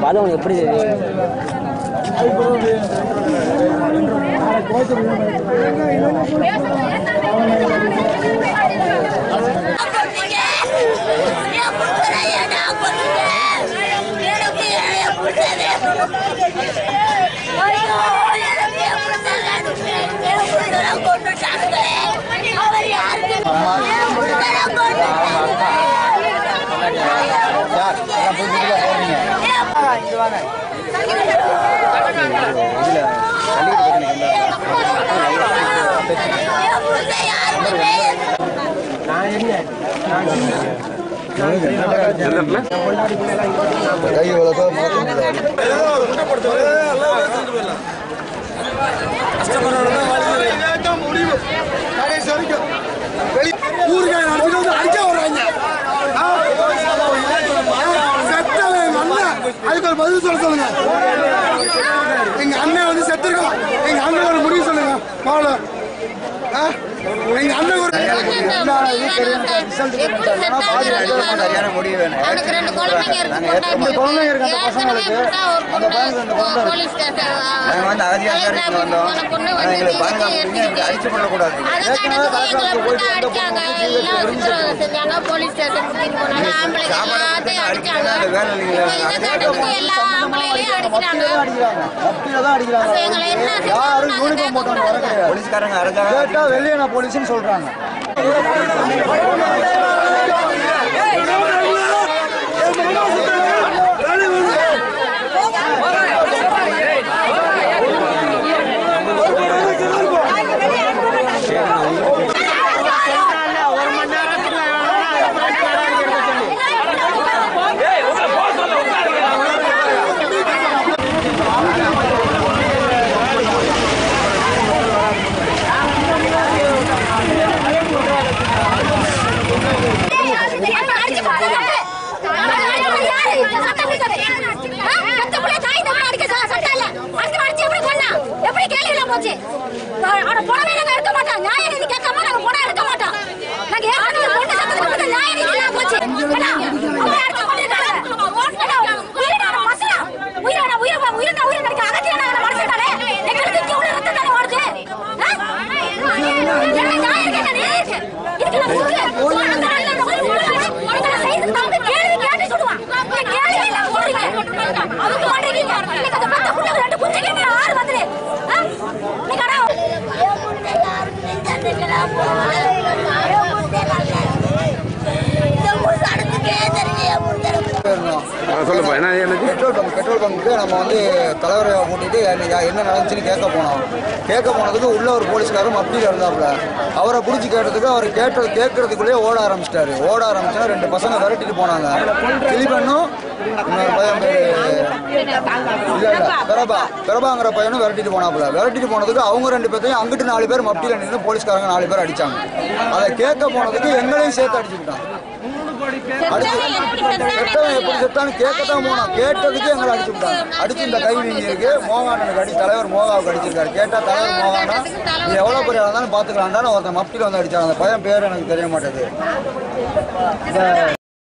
பாதம் எப்படி அதுக்கு ஒரு பதில் சொல்லுங்க. எங்க அண்ணன் வந்து செத்துருக்கலாம். எங்க அண்ணன் ஒரு முடிவு சொல்லுங்க. எங்க அண்ணன் ஒரு வெளியே நான் போலீஸ்னு சொல்றாங்க. பெட்ரோல் பங்க்கு நம்ம வந்து தலைவரை கூட்டிட்டு என்ன நடந்துச்சுன்னு கேட்க போனதுக்கு உள்ள ஒரு போலீஸ்காரும் அப்படியே இருந்தாப்புல. அவரை பிடிச்சி கேட்டதுக்கு அவர் கேட்கறதுக்குள்ளேயே ஓட ஆரம்பிச்சா 2 பசங்க விரட்டிட்டு போனாங்க. கிளிபண்ணும் இன்னொரு பையன் பிரபாங்கிற பையனும் விரட்டிட்டு போனதுக்கு அவங்க 2 பேர்த்தையும் அங்கிட்டு 4 பேர் மப்டியில் நின்று போலீஸ்காரங்க 4 பேர் அடிச்சாங்க. அதை கேட்க போனதுக்கு எங்களையும் சேர்த்து அடிச்சுக்கிட்டாங்க. எப்படி செத்தான்னு கேட்கத்தான் போனோம். கேட்டதுக்கு எங்களை அடிச்சு இந்த கை வீங்கி இருக்கு. மோகானுக்கு தலைவர் மோகாவுக்கு அடிச்சிருக்காரு. கேட்டா தலைவர் மோகானா நீ எவ்வளவு பெரிய இருந்தாலும் பாத்துக்கலாம்டான்னு ஒருத்தன் மப்டியில் வந்து அடிச்சாங்க. அந்த பையன் பேர் எனக்கு தெரிய மாட்டேது.